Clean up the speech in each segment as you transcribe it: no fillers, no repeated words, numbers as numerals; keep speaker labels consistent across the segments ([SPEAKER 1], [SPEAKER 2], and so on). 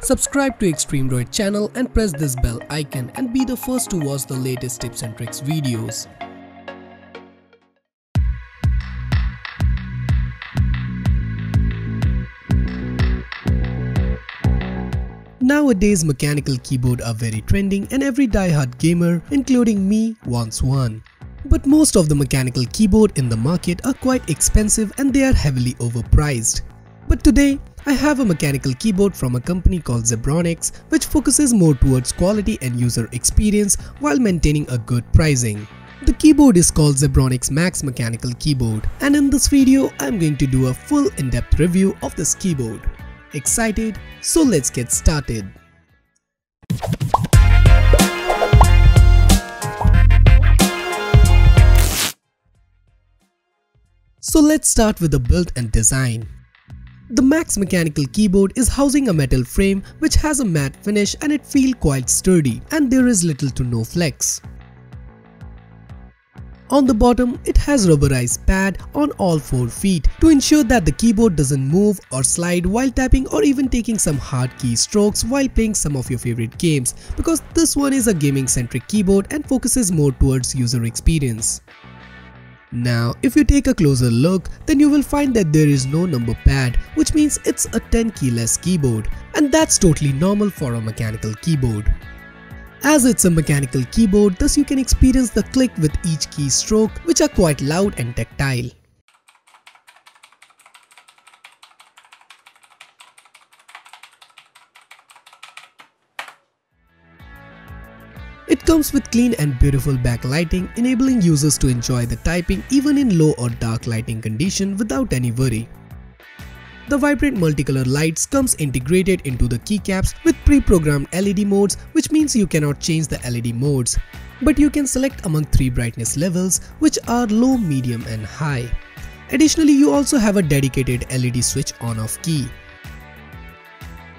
[SPEAKER 1] Subscribe to Extreme Droid channel and press this bell icon and be the first to watch the latest tips and tricks videos. Nowadays, mechanical keyboard are very trending and every die-hard gamer, including me, wants one. But most of the mechanical keyboard in the market are quite expensive and they are heavily overpriced. But today, I have a mechanical keyboard from a company called Zebronics, which focuses more towards quality and user experience while maintaining a good pricing. The keyboard is called Zebronics Max Mechanical Keyboard, and in this video, I'm going to do a full in-depth review of this keyboard. Excited? So let's get started. So let's start with the build and design. The Max Mechanical Keyboard is housing a metal frame which has a matte finish and it feels quite sturdy and there is little to no flex. On the bottom, it has rubberized pad on all 4 feet to ensure that the keyboard doesn't move or slide while tapping or even taking some hard key strokes while playing some of your favorite games, because this one is a gaming centric keyboard and focuses more towards user experience. Now, if you take a closer look, then you will find that there is no number pad, which means it's a 10 keyless keyboard, and that's totally normal for a mechanical keyboard. As it's a mechanical keyboard, thus you can experience the click with each keystroke, which are quite loud and tactile. It comes with clean and beautiful backlighting, enabling users to enjoy the typing even in low or dark lighting condition without any worry. The vibrant multicolor lights comes integrated into the keycaps with pre-programmed LED modes, which means you cannot change the LED modes, but you can select among 3 brightness levels, which are low, medium and high. Additionally, you also have a dedicated LED switch on-off key.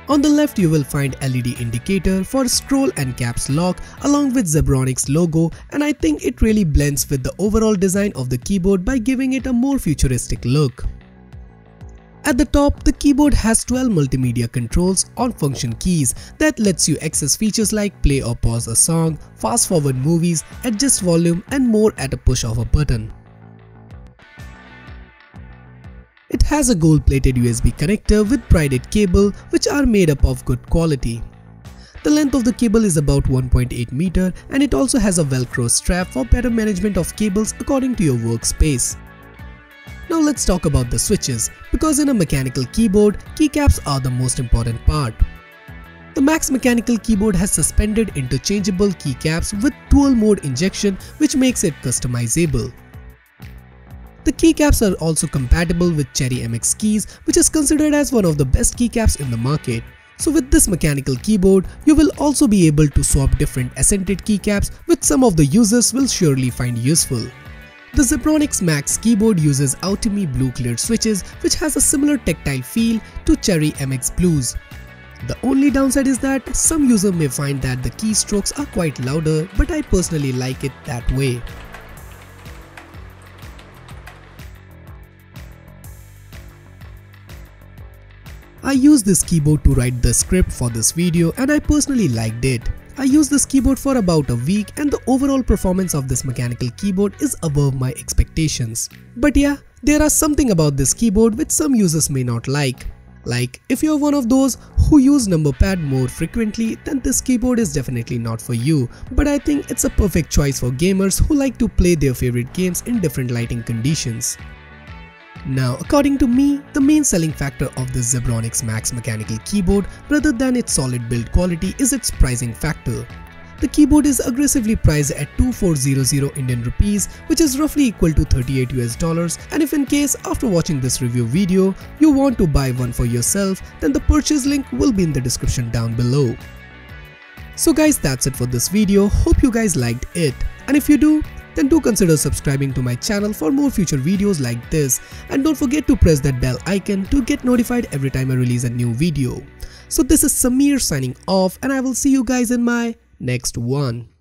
[SPEAKER 1] On the left, you will find LED indicator for scroll and caps lock along with Zebronics logo, and I think it really blends with the overall design of the keyboard by giving it a more futuristic look. At the top, the keyboard has 12 multimedia controls on function keys that lets you access features like play or pause a song, fast forward movies, adjust volume and more at a push of a button. It has a gold-plated USB connector with braided cable which are made up of good quality. The length of the cable is about 1.8 meter and it also has a velcro strap for better management of cables according to your workspace. Now let's talk about the switches, because in a mechanical keyboard, keycaps are the most important part. The Max Mechanical Keyboard has suspended interchangeable keycaps with dual mode injection, which makes it customizable. The keycaps are also compatible with Cherry MX keys, which is considered as one of the best keycaps in the market. So with this mechanical keyboard, you will also be able to swap different accented keycaps, which some of the users will surely find useful. The Zebronics Max keyboard uses Out2Me blue cleared switches, which has a similar tactile feel to Cherry MX Blues. The only downside is that some users may find that the keystrokes are quite louder, but I personally like it that way. I used this keyboard to write the script for this video and I personally liked it. I used this keyboard for about a week and the overall performance of this mechanical keyboard is above my expectations. But yeah, there are something about this keyboard which some users may not like. Like, if you're one of those who use number pad more frequently, then this keyboard is definitely not for you. But I think it's a perfect choice for gamers who like to play their favorite games in different lighting conditions. Now, according to me, the main selling factor of the Zebronics Max Mechanical Keyboard, rather than its solid build quality, is its pricing factor. The keyboard is aggressively priced at 2400 Indian rupees, which is roughly equal to $38 US, and if in case after watching this review video, you want to buy one for yourself, then the purchase link will be in the description down below. So guys, that's it for this video. Hope you guys liked it, and if you do, then do consider subscribing to my channel for more future videos like this, and don't forget to press that bell icon to get notified every time I release a new video. So this is Samir signing off and I will see you guys in my next one.